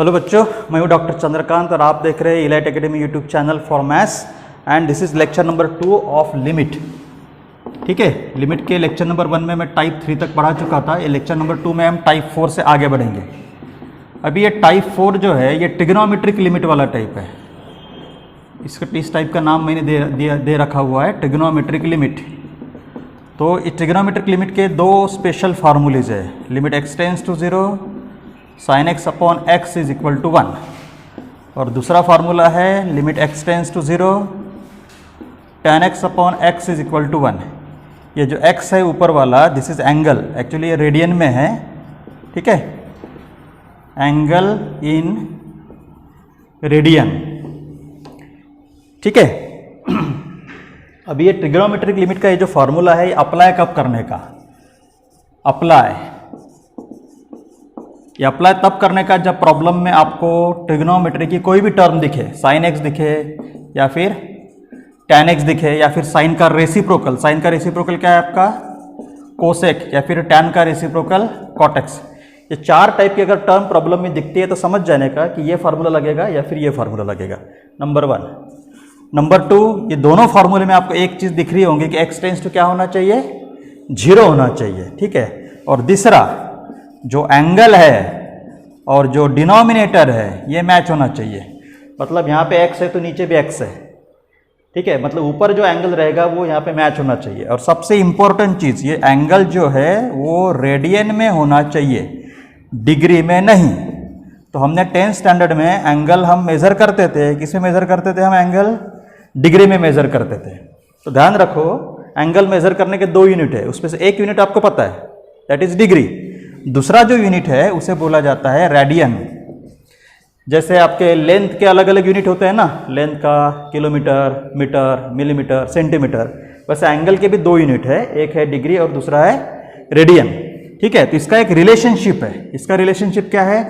Hello बच्चों, मैं हूं डॉक्टर चंद्रकांत और आप देख रहे हैं elite academy YouTube channel for maths and this is lecture number 2 of limit. ठीक है, लिमिट के लेक्चर नंबर 1 में मैं टाइप 3 तक पढ़ा चुका था। ये लेक्चर नंबर 2 में हम टाइप 4 से आगे बढ़ेंगे। अभी ये टाइप 4 जो है ये ट्रिग्नोमेट्रिक लिमिट वाला टाइप है। इस टाइप का नाम मैंने दे रखा हुआ है ट्रिग्नोमेट्रिक लिमिट। तो इस ट्रिग्नोमेट्रिक लिमिट के दो स्पेशल फार्मूलेज है। Limit x tends to 0 sin x upon x is equal to 1 और दूसरा फार्मूला है limit x tends to 0 tan x upon x is equal to 1। ये जो x है ऊपर वाला दिस इज एंगल, एक्चुअली ये रेडियन में है। ठीक है, एंगल इन रेडियन। ठीक है, अभी ये ट्रिग्नोमेट्रिक लिमिट का ये जो फॉर्मूला है ये अप्लाई कब करने का, ये अप्लाई तब करने का जब प्रॉब्लम में आपको ट्रिग्नोमेट्री की कोई भी टर्म दिखे, साइन एक्स दिखे या फिर टैन एक्स दिखे या फिर साइन का रेसिप्रोकल। साइन का रेसिप्रोकल क्या है आपका कोसेक, या फिर टैन का रेसिप्रोकल कॉटेक्स। ये चार टाइप की अगर टर्म प्रॉब्लम में दिखती है तो समझ जाने का कि ये फार्मूला लगेगा या फिर ये फार्मूला लगेगा, नंबर 1। नंबर 2, ये दोनों फार्मूले में आपको एक चीज़ दिख रही होंगी कि एक्स टेंड्स टू क्या होना चाहिए, 0 होना चाहिए। ठीक है, और दूसरा जो एंगल है और जो डिनोमिनेटर है ये मैच होना चाहिए। मतलब यहाँ पे x है तो नीचे भी x है। ठीक है, मतलब ऊपर जो एंगल रहेगा वो यहाँ पे मैच होना चाहिए। और सबसे इम्पोर्टेंट चीज़, ये एंगल जो है वो रेडियन में होना चाहिए, डिग्री में नहीं। तो हमने 10th स्टैंडर्ड में एंगल हम मेज़र करते थे, किसमें मेज़र करते थे हम एंगल, डिग्री में मेज़र करते थे। तो ध्यान रखो, एंगल मेज़र करने के 2 यूनिट है, उसमें से एक यूनिट आपको पता है, दैट इज डिग्री। दूसरा जो यूनिट है उसे बोला जाता है रेडियन। जैसे आपके लेंथ के अलग अलग यूनिट होते हैं ना, लेंथ का किलोमीटर, मीटर, मिलीमीटर, सेंटीमीटर, वैसे एंगल के भी 2 यूनिट है, एक है डिग्री और दूसरा है रेडियन। ठीक है, तो इसका एक रिलेशनशिप है। इसका रिलेशनशिप क्या है,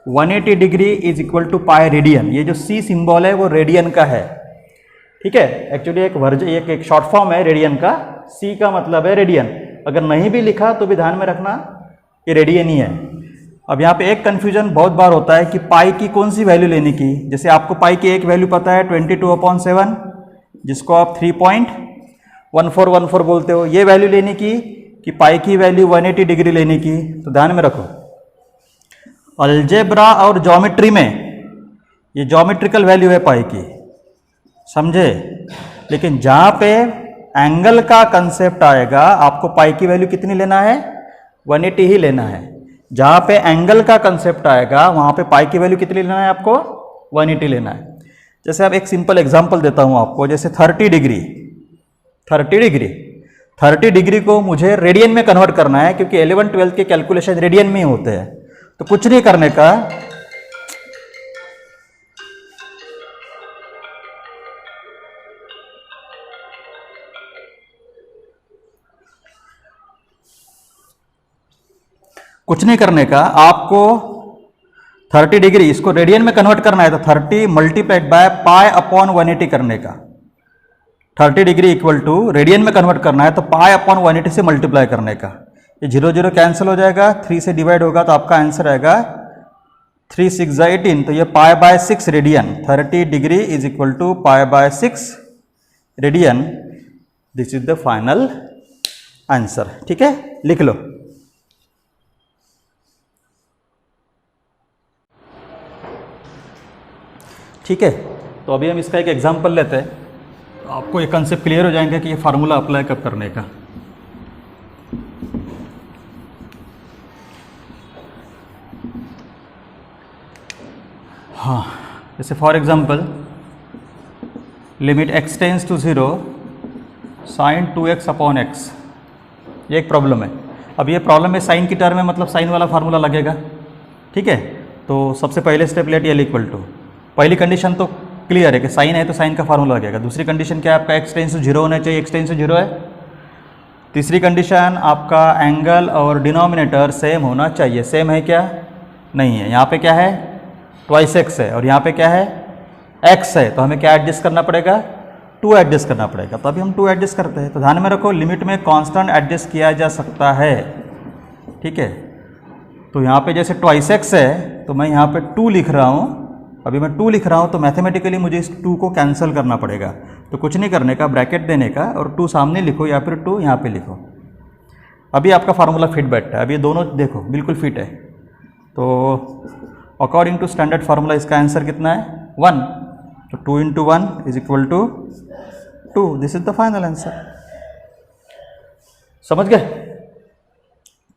180 degree is equal to pi radian. ये जो सी सिंबल है वो रेडियन का है। ठीक है, एक्चुअली एक शॉर्ट फॉर्म है रेडियन का, सी का मतलब है रेडियन। अगर नहीं भी लिखा तो भी ध्यान में रखना ये रेडियन ही है। अब यहाँ पे एक कन्फ्यूजन बहुत बार होता है कि पाई की कौन सी वैल्यू लेने की। जैसे आपको पाई की एक वैल्यू पता है 22/7, जिसको आप 3.1414 बोलते हो, ये वैल्यू लेने की कि पाई की वैल्यू 180 डिग्री लेने की। तो ध्यान में रखो, अलजेब्रा और ज्योमेट्री में ये ज्योमेट्रिकल वैल्यू है पाई की, समझे। लेकिन जहाँ पे एंगल का कंसेप्ट आएगा आपको पाई की वैल्यू कितनी लेना है, 180 ही लेना है। जहाँ पे एंगल का कंसेप्ट आएगा वहाँ पे पाई की वैल्यू कितनी लेना है आपको, 180 लेना है। जैसे अब एक सिंपल एग्जांपल देता हूँ आपको, जैसे 30 डिग्री को मुझे रेडियन में कन्वर्ट करना है, क्योंकि 11th-12th के कैलकुलेशन रेडियन में ही होते हैं। तो कुछ नहीं करने का, आपको 30 डिग्री इसको रेडियन में कन्वर्ट करना है तो 30 मल्टीप्लाइड बाय पाई अपॉन 180 करने का। 30 डिग्री इक्वल टू रेडियन में कन्वर्ट करना है तो पाई अपॉन 180 से मल्टीप्लाई करने का। ये 0 0 कैंसिल हो जाएगा, 3 से डिवाइड होगा तो आपका आंसर आएगा 3 6 18। तो ये pi by 6 radian, 30 degree is equal to pi by 6 radian. This is the final answer. ठीक है, लिख लो। ठीक है, तो अभी हम इसका एक एग्जांपल लेते हैं, तो आपको ये कंसेप्ट क्लियर हो जाएंगे कि ये फार्मूला अप्लाई कब करने का। हाँ, जैसे for example limit x tends to 0 sin 2x upon x, ये एक प्रॉब्लम है। अब ये प्रॉब्लम में साइन की टर्म में मतलब साइन वाला फार्मूला लगेगा। ठीक है, तो सबसे पहले step let L equal to, पहली कंडीशन तो क्लियर है कि साइन है तो साइन का फार्मूला लगेगा। दूसरी कंडीशन क्या है आपका, x टेंड्स टू 0 होना चाहिए, x टेंड्स टू 0 है। तीसरी कंडीशन आपका एंगल और डिनोमिनेटर सेम होना चाहिए। सेम है क्या, नहीं है। यहाँ पे क्या है, ट्वाइस x है और यहाँ पे क्या है, x है। तो हमें क्या एडजस्ट करना पड़ेगा, 2 एडजस्ट करना पड़ेगा। तो अभी हम 2 एडजस्ट करते हैं। तो ध्यान में रखो, लिमिट में कांस्टेंट एडजस्ट किया जा सकता है। ठीक है, तो यहाँ पे जैसे ट्वाइस एक्स है तो मैं यहाँ पे 2 लिख रहा हूँ, अभी मैं 2 लिख रहा हूँ तो मैथमेटिकली मुझे इस 2 को कैंसिल करना पड़ेगा। तो कुछ नहीं करने का, ब्रैकेट देने का और 2 सामने लिखो या फिर 2 यहाँ पे लिखो। अभी आपका फार्मूला फिट बैठता है, अब ये दोनों देखो बिल्कुल फिट है। तो अकॉर्डिंग टू स्टैंडर्ड फार्मूला इसका आंसर कितना है 1, तो 2 × 1 is equal to 2। This is the final answer. समझ गए?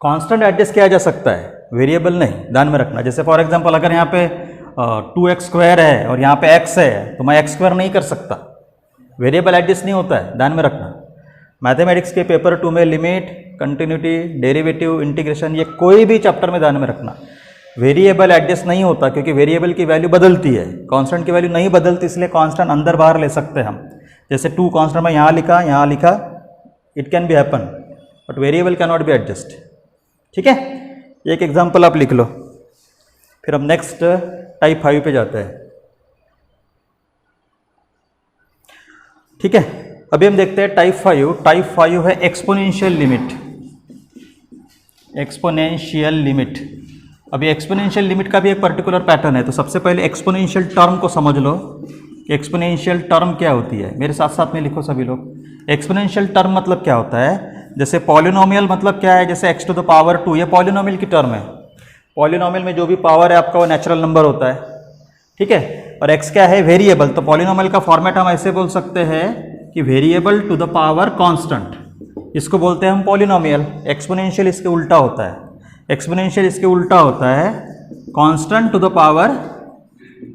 कांस्टेंट एडजस्ट किया जा सकता है, वेरिएबल नहीं, ध्यान में रखना। जैसे फॉर एग्जांपल अगर यहाँ पे 2x² है और यहाँ पे x है तो मैं x² नहीं कर सकता, वेरिएबल एडजस्ट नहीं होता है, ध्यान में रखना। मैथमेटिक्स के पेपर 2 में लिमिट, कंटिन्यूटी, डेरिवेटिव, इंटीग्रेशन, ये कोई भी चैप्टर में ध्यान में रखना, वेरिएबल एडजस्ट नहीं होता क्योंकि वेरिएबल की वैल्यू बदलती है, कांस्टेंट की वैल्यू नहीं बदलती, इसलिए कांस्टेंट अंदर बाहर ले सकते हैं हम। जैसे 2 कांस्टेंट में यहाँ लिखा, it can be happen, but variable can not be adjust. ठीक है, एक एग्जांपल आप लिख लो, फिर हम नेक्स्ट टाइप 5 पे जाते हैं। ठीक है, अभी हम देखते हैं टाइप 5। टाइप 5 है एक्सपोनेंशियल लिमिट। एक्सपोनेंशियल लिमिट, अभी एक्सपोनेंशियल लिमिट का भी एक पर्टिकुलर पैटर्न है। तो सबसे पहले एक्सपोनेंशियल टर्म को समझ लो। एक्सपोनेंशियल टर्म क्या होती है, मेरे साथ साथ में लिखो सभी लोग। एक्सपोनेंशियल टर्म मतलब क्या होता है? जैसे पॉलिनोमियल मतलब क्या है, जैसे x टू द पावर 2, ये पॉलिनोमियल की टर्म है। पॉलिनोमियल में जो भी पावर है आपका वो नेचुरल नंबर होता है। ठीक है, और x क्या है? वेरिएबल। तो पॉलिनोमियल का फॉर्मेट हम ऐसे बोल सकते हैं कि variable to the power constant, इसको बोलते हैं हम पॉलिनोमियल। एक्सपोनेंशियल इसके उल्टा होता है, एक्सपोनेंशियल इसके उल्टा होता है constant to the power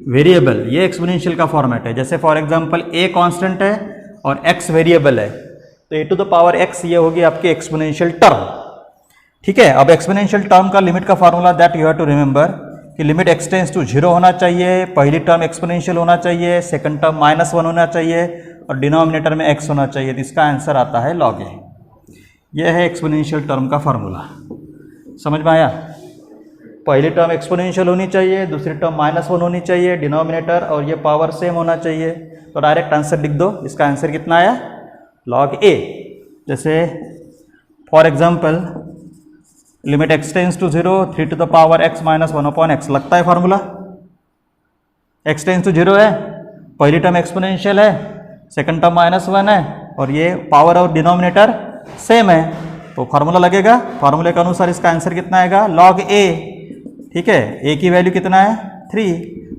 variable, ये एक्सपोनेंशियल का फॉर्मेट है। जैसे फॉर एग्जांपल a कांस्टेंट है और x वेरिएबल है, तो a to the power x ये होगी आपकी एक्सपोनेंशियल टर्म। ठीक है, अब एक्सपोनेंशियल टर्म का लिमिट का formula that you have to remember कि लिमिट x टेंड्स टू 0 होना चाहिए, पहली टर्म एक्सपोनेंशियल होना चाहिए, सेकंड टर्म -1 होना चाहिए और डिनोमिनेटर में x होना चाहिए। तो इसका आंसर आता है log a। यह है एक्सपोनेंशियल टर्म का फार्मूला। समझ में आया? पहली टर्म एक्सपोनेंशियल होनी चाहिए, दूसरी टर्म -1 होनी चाहिए, डिनोमिनेटर और ये पावर सेम होना चाहिए। तो डायरेक्ट आंसर लिख दो। इसका आंसर कितना आया? log a। जैसे for example limit x tends to 0, 3 to the power x -1/x, लगता है फार्मूला। x टेंड्स टू 0 है, पहली टर्म एक्सपोनेंशियल है, सेकंड टर्म -1 है और ये पावर और डिनोमिनेटर सेम है, तो फार्मूला लगेगा। फार्मूले के अनुसार इसका आंसर कितना आएगा? log a। ठीक है, a की वैल्यू कितना है? 3,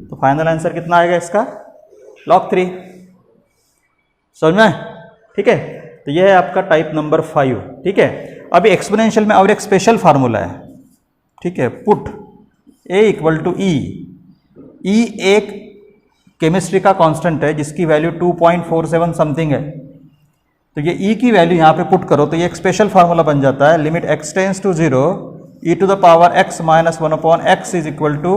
तो फाइनल आंसर कितना आएगा इसका? log 3। समझ में? ठीक है, तो यह है आपका टाइप नंबर 5। ठीक है, अभी एक्सपोनेंशियल में और एक स्पेशल फार्मूला है। ठीक है, पुट a = e। e एक केमिस्ट्री का कांस्टेंट है जिसकी वैल्यू 2.47 समथिंग है। तो ये e की वैल्यू यहाँ पे पुट करो तो ये एक स्पेशल फार्मूला बन जाता है। Limit x tends to 0, e to the power x -1/x is equal to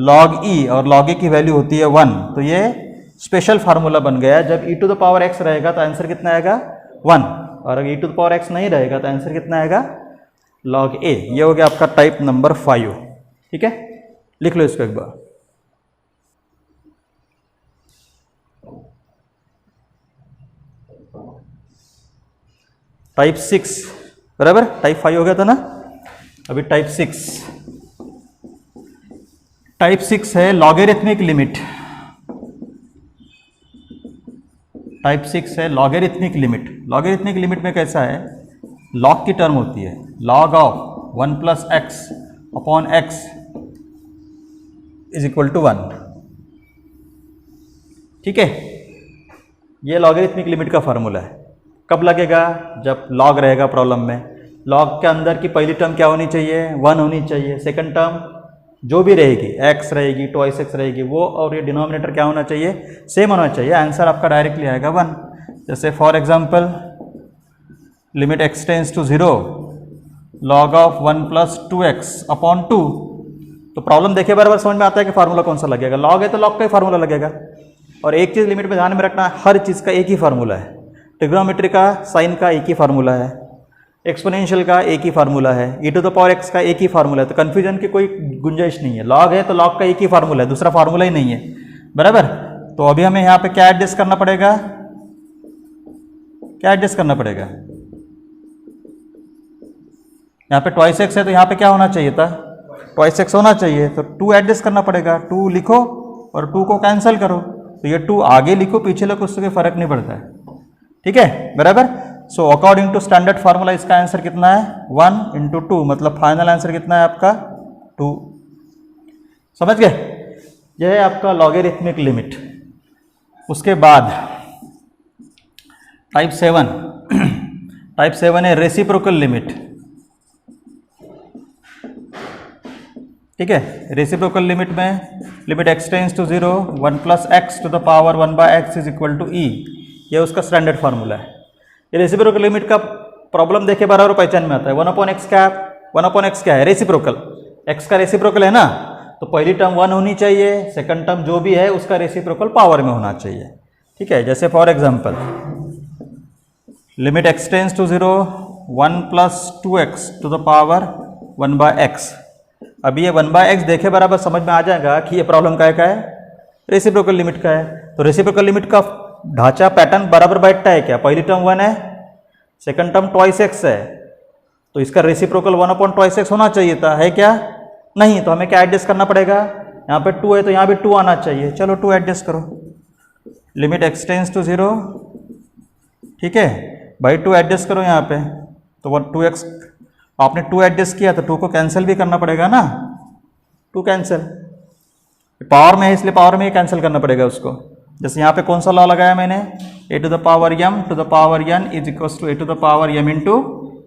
log e, और log e की वैल्यू होती है 1। तो ये स्पेशल फार्मूला बन गया। जब e to the power x रहेगा तो आंसर कितना आएगा? 1, और अगर e to the power x नहीं रहेगा तो आंसर कितना आएगा? log a। ये हो गया आपका टाइप नंबर 5। ठीक है, लिख लो इसको एक बार। टाइप 6 बराबर, टाइप 5 हो गया था ना। अभी टाइप 6, टाइप 6 है लॉगरिथमिक लिमिट। टाइप 6 है लॉगरिथमिक लिमिट। लॉगरिथमिक लिमिट में कैसा है? लॉग की टर्म होती है, log of 1 + x/x is equal to 1। ठीक है, ये लॉगरिथमिक लिमिट का फार्मूला है। कब लगेगा? जब लॉग रहेगा प्रॉब्लम में। लॉग के अंदर की पहली टर्म क्या होनी चाहिए? 1 होनी चाहिए। सेकंड टर्म जो भी रहेगी, x रहेगी, 2x रहेगी, वो और ये डिनोमिनेटर क्या होना चाहिए? सेम होना चाहिए। आंसर आपका डायरेक्टली आएगा 1। जैसे for example limit x tends to 0, log of 1 + 2x/2। तो प्रॉब्लम देखिए बराबर समझ में आता है कि फार्मूला कौन सा लगेगा। लॉग है तो लॉग का ही फार्मूला लगेगा। और एक चीज़ लिमिट में ध्यान में रखना, हर चीज़ का एक ही फार्मूला है। ट्रिग्नोमेट्री का साइन का एक ही फार्मूला है, एक्सपोनेंशियल का एक ही फार्मूला है, e to the power x का एक ही फार्मूला है। तो कन्फ्यूजन की कोई गुंजाइश नहीं है। लॉग है तो लॉग का एक ही फार्मूला है, दूसरा फार्मूला ही नहीं है। बराबर, तो अभी हमें यहाँ पे क्या एडजस्ट करना पड़ेगा? क्या एडजस्ट करना पड़ेगा? यहाँ पे 2x है तो यहाँ पे क्या होना चाहिए था? ट्वाइस एक्स होना चाहिए, तो 2 एडजस्ट करना पड़ेगा, 2 लिखो और 2 को कैंसिल करो, तो ये 2 आगे लिखो पीछे लिखो उससे कोई फर्क नहीं पड़ता है, ठीक है बराबर। So according to standard formula इसका आंसर कितना है 1 × 2, मतलब फाइनल आंसर कितना है आपका 2। समझ गए, यह है आपका लॉगरिथमिक लिमिट। उसके बाद टाइप 7 है रेसिप्रोकल लिमिट, ठीक है। रेसिप्रोकल लिमिट में limit x tends to 0 1 + x to the power 1/x is equal to e, ये उसका स्टैंडर्ड फार्मूला है। ये रेसिप्रोकल लिमिट का प्रॉब्लम देखे बराबर पहचान में आता है। 1/x क्या है, 1/x क्या है, रेसिप्रोकल, x का रेसिप्रोकल है ना, तो पहली टर्म 1 होनी चाहिए, सेकंड टर्म जो भी है उसका रेसिप्रोकल पावर में होना चाहिए, ठीक है। जैसे for example limit x tends to 0 1 + 2x to the power 1/x। अभी ये 1/x देखे बराबर समझ में आ जाएगा कि ये प्रॉब्लम का है, रेसिप्रोकल लिमिट का है। तो रेसिप्रोकल लिमिट का ढांचा पैटर्न बराबर बैठता है क्या, पहली टर्म 1 है, सेकंड टर्म ट्वाइस एक्स है, तो इसका रेसिप्रोकल 1/2x होना चाहिए था, है क्या, नहीं, तो हमें क्या एडजस्ट करना पड़ेगा, यहाँ पे 2 है तो यहाँ भी 2 आना चाहिए, चलो 2 एडजस्ट करो, लिमिट x टेंड्स टू 0, ठीक है भाई 2 एडजस्ट करो यहाँ पे, तो 2x आपने 2 एडजस्ट किया तो 2 को कैंसिल भी करना पड़ेगा ना, 2 कैंसिल, पावर में है इसलिए पावर में ही कैंसिल करना पड़ेगा उसको। जैसे यहाँ पे कौन सा लॉ लगाया मैंने, a to the power m to the power n is equal to a to the power m into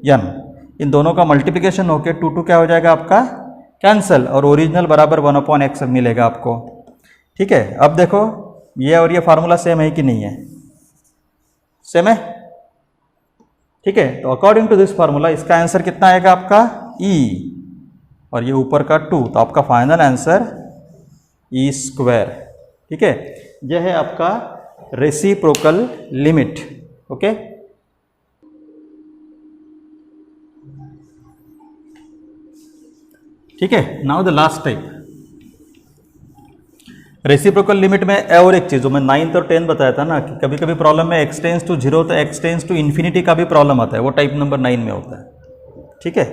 n, इन दोनों का मल्टीप्लिकेशन होके 2 क्या हो जाएगा आपका कैंसिल, और ओरिजिनल बराबर 1/x मिलेगा आपको, ठीक है। अब देखो ये और ये फार्मूला सेम है कि नहीं है, सेम है, ठीक है। तो अकॉर्डिंग टू दिस फार्मूला इसका आंसर कितना आएगा आपका e, और ये ऊपर का 2, तो आपका फाइनल आंसर e², ठीक है। यह है आपका रेसिप्रोकल लिमिट, ओके। ठीक है, now the last type reciprocal limit में और एक चीज़ जो मैं 9th और 10th बताया था ना कि कभी कभी प्रॉब्लम में x टेंड्स टू 0 तो x टेंड्स टू इन्फिनिटी का भी प्रॉब्लम आता है, वो टाइप नंबर 9 में होता है, ठीक है।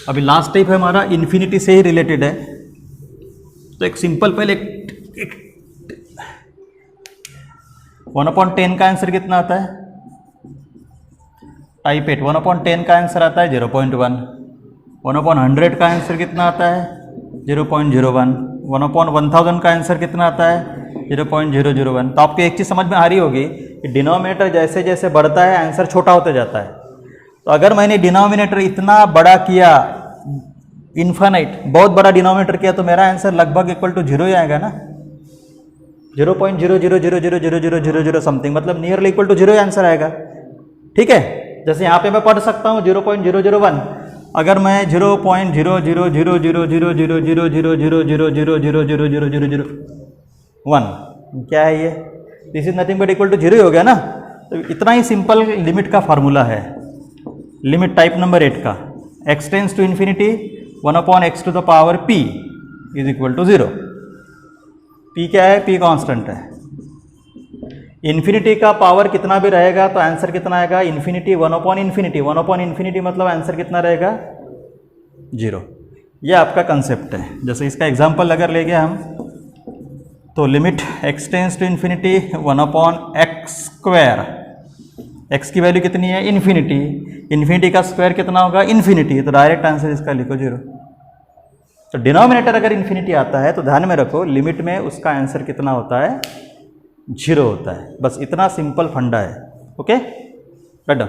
अभी लास्ट टाइप है हमारा इन्फिनिटी से ही रिलेटेड है, तो एक सिंपल पहले एक 1/10 का आंसर कितना आता है, टाइप 8 1/10 का आंसर आता है 0.1, 1/100 का आंसर कितना आता है 0.01, 1/1000 का आंसर कितना आता है 0.001। तो आपको एक चीज़ समझ में आ रही होगी कि डिनोमिनेटर जैसे जैसे बढ़ता है आंसर छोटा होते जाता है। तो अगर मैंने डिनोमिनेटर इतना बड़ा किया, इन्फाइनाइट बहुत बड़ा डिनोमिनेटर किया, तो मेरा आंसर लगभग इक्वल टू 0 ही आएगा ना, 0.0000000 समथिंग, मतलब नियरली इक्वल टू 0 आंसर आएगा, ठीक है। जैसे यहाँ पे मैं पढ़ सकता हूँ 0.001, अगर मैं 0.0000000000000000001 क्या है ये, this is nothing but equal to 0 ही हो गया ना। तो इतना ही सिंपल लिमिट का फार्मूला है, लिमिट टाइप नंबर 8 का, x tends to infinity 1/x to the power p is equal to 0। p क्या है, p कांस्टेंट है, इन्फिनिटी का पावर कितना भी रहेगा तो आंसर कितना आएगा इन्फिनिटी 1/infinity, 1/infinity मतलब आंसर कितना रहेगा 0। यह आपका कंसेप्ट है। जैसे इसका एग्जांपल अगर ले गया हम, तो limit x tends to infinity 1/x², x की वैल्यू कितनी है इन्फिनिटी, इन्फिनिटी का स्क्वायर कितना होगा इन्फिनिटी, तो डायरेक्ट आंसर इसका लिखो 0। तो डिनोमिनेटर अगर इन्फिनिटी आता है तो ध्यान में रखो लिमिट में उसका आंसर कितना होता है 0 होता है, बस इतना सिंपल फंडा है, ओके बेटा।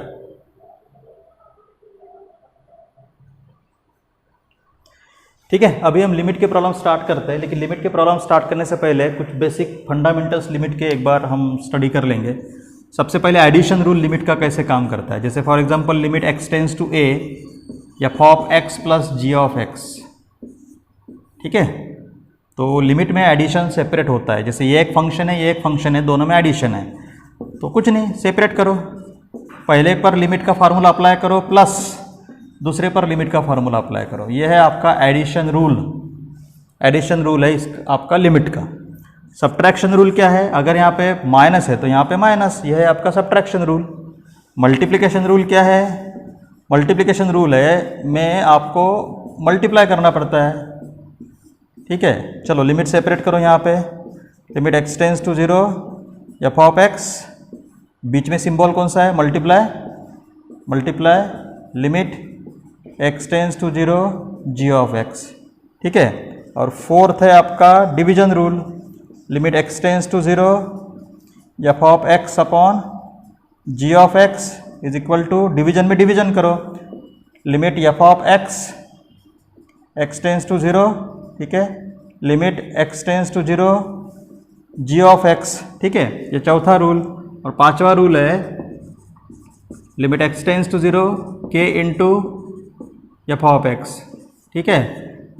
ठीक है, अभी हम लिमिट के प्रॉब्लम स्टार्ट करते हैं, लेकिन लिमिट के प्रॉब्लम स्टार्ट करने से पहले कुछ बेसिक फंडामेंटल्स लिमिट के एक बार हम स्टडी कर लेंगे। सबसे पहले एडिशन रूल लिमिट का कैसे काम करता है। जैसे for example limit x tends to a या f(x + g(x), ठीक है, तो लिमिट में एडिशन सेपरेट होता है। जैसे ये एक फंक्शन है, ये एक फंक्शन है, दोनों में एडिशन है, तो कुछ नहीं, सेपरेट करो, पहले पर लिमिट का फार्मूला अप्लाई करो प्लस दूसरे पर लिमिट का फार्मूला अप्लाई करो। ये है आपका एडिशन रूल, एडिशन रूल है इस आपका लिमिट का। सब्ट्रैक्शन रूल क्या है, अगर यहाँ पे माइनस है तो यहाँ पे माइनस, यह है आपका सब्ट्रैक्शन रूल। मल्टीप्लिकेशन रूल क्या है, मल्टीप्लिकेशन रूल है मैं आपको मल्टीप्लाई करना पड़ता है। ठीक है, चलो लिमिट सेपरेट करो यहाँ पे। Limit x tends to 0 f of x, बीच में सिंबल कौन सा है? Multiply. Multiply limit x tends to 0 g of x. ठीक है, और फोर्थ है आपका division rule. Limit x tends to 0 f of x upon g of x is equal to, division में डिवीजन करो, limit f of x tends to 0। ठीक है, limit x tends to 0 g of x. ठीक है, ये चौथा rule. और पांचवा रूल है लिमिट एक्स टेंस टू 0 के इंटू एफ ऑफ एक्स। ठीक है,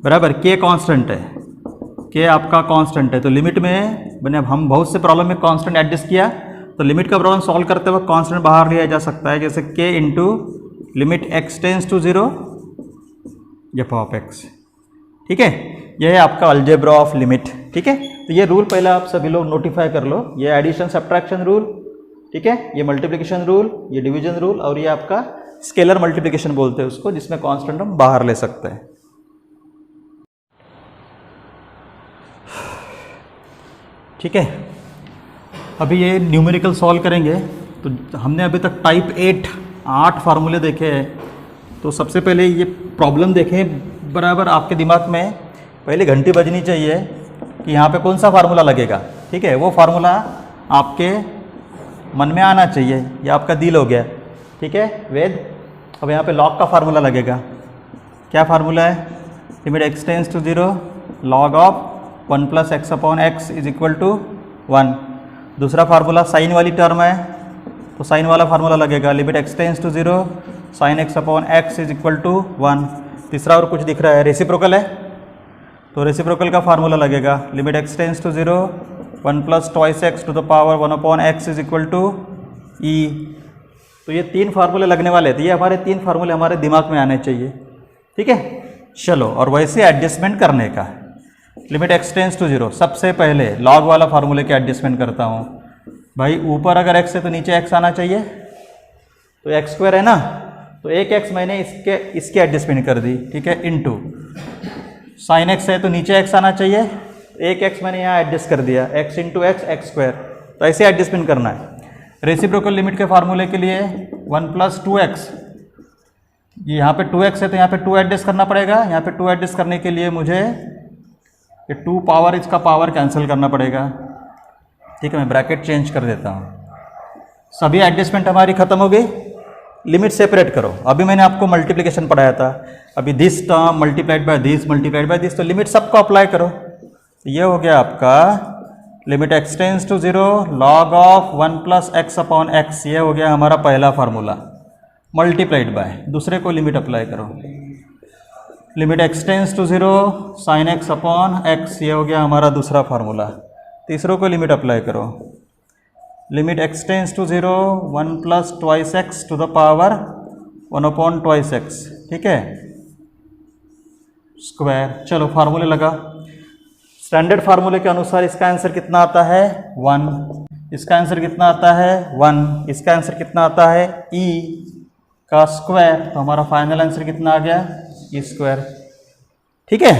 बराबर के कांस्टेंट है, के आपका कांस्टेंट है। तो लिमिट में मैंने हम बहुत से प्रॉब्लम में कांस्टेंट एडजस्ट किया, तो लिमिट का प्रॉब्लम सॉल्व करते वक्त कांस्टेंट बाहर लिया जा सकता है, जैसे के into limit x tends to 0 f of x. ठीक है, यह है आपका अलजेब्रा ऑफ लिमिट। ठीक है, तो ये रूल पहले आप सभी लोग नोटिफाई कर लो। ये एडिशन सब्ट्रैक्शन रूल, ठीक है, ये मल्टीप्लिकेशन रूल, ये डिवीजन रूल, और ये आपका स्केलर मल्टीप्लिकेशन बोलते हैं उसको, जिसमें कांस्टेंट हम बाहर ले सकते हैं। ठीक है, अभी ये न्यूमेरिकल सॉल्व करेंगे। तो हमने अभी तक टाइप 8 फार्मूले देखे हैं। तो सबसे पहले ये प्रॉब्लम देखें बराबर आपके दिमाग में पहले घंटी बजनी चाहिए कि यहाँ पे कौन सा फार्मूला लगेगा। ठीक है, वो फार्मूला आपके मन में आना चाहिए, ये आपका दिल हो गया। ठीक है वेद, अब यहाँ पे लॉग का फार्मूला लगेगा। क्या फार्मूला है? Limit x tends to 0 log of 1 plus x upon x is equal to 1। दूसरा फार्मूला साइन वाली टर्म है, तो साइन वाला फार्मूला लगेगा, limit x tends to 0 sine x upon x is equal to 1। तीसरा और कुछ दिख रहा है, रेसिप्रोकल है, तो रेसिप्रोकल का फार्मूला लगेगा, limit x tends to 0 1 plus twice x to the power 1 upon x is equal to e. तो ये 3 फार्मूले लगने वाले थे, ये हमारे 3 फार्मूले हमारे दिमाग में आने चाहिए। ठीक है, चलो, और वैसे एडजस्टमेंट करने का, लिमिट एक्स टेंस टू 0, सबसे पहले लॉग वाला फार्मूले के एडजस्टमेंट करता हूँ। भाई ऊपर अगर एक्स है तो नीचे एक्स आना चाहिए, तो एक्स स्क्वायर है ना, तो एक एक्स मैंने इसके एडजस्टमेंट कर दी। ठीक है, इनटू साइन एक्स है तो नीचे एक्स आना चाहिए, एक एक्स मैंने यहाँ एडजस्ट कर दिया, एक्स इंटू एक्स स्क्वायर। तो ऐसे एडजस्टमेंट करना है। रेसिप्रोकल लिमिट के फार्मूले के लिए 1 प्लस 2x, यहाँ पे 2x है तो यहाँ पे 2 एडजस्ट करना पड़ेगा। यहाँ पे 2 एडजस्ट करने के लिए मुझे ये 2 पावर, इसका पावर कैंसिल करना पड़ेगा। ठीक है, मैं ब्रैकेट चेंज कर देता हूँ। सभी एडजस्टमेंट हमारी खत्म हो गई। लिमिट सेपरेट करो। अभी मैंने आपको मल्टीप्लिकेशन पढ़ाया था, अभी this term multiplied by this, तो लिमिट सबको अप्लाई करो। ये हो गया आपका limit x tends to 0 log of 1 plus x upon x, ये हो गया हमारा पहला फार्मूला, मल्टीप्लाइड बाय। दूसरे को लिमिट अप्लाई करो, limit x tends to 0 sine x upon x, ये हो गया हमारा दूसरा फार्मूला। तीसरों को लिमिट अप्लाई करो, limit x tends to 0 1 plus twice x to the power 1 upon twice x. ठीक है, स्क्वायर। चलो फार्मूले लगा। स्टैंडर्ड फार्मूले के अनुसार इसका आंसर कितना आता है? 1। इसका आंसर कितना आता है? 1। इसका आंसर कितना आता है? ई का स्क्वायर। तो हमारा फाइनल आंसर कितना आ गया? E square. ठीक है।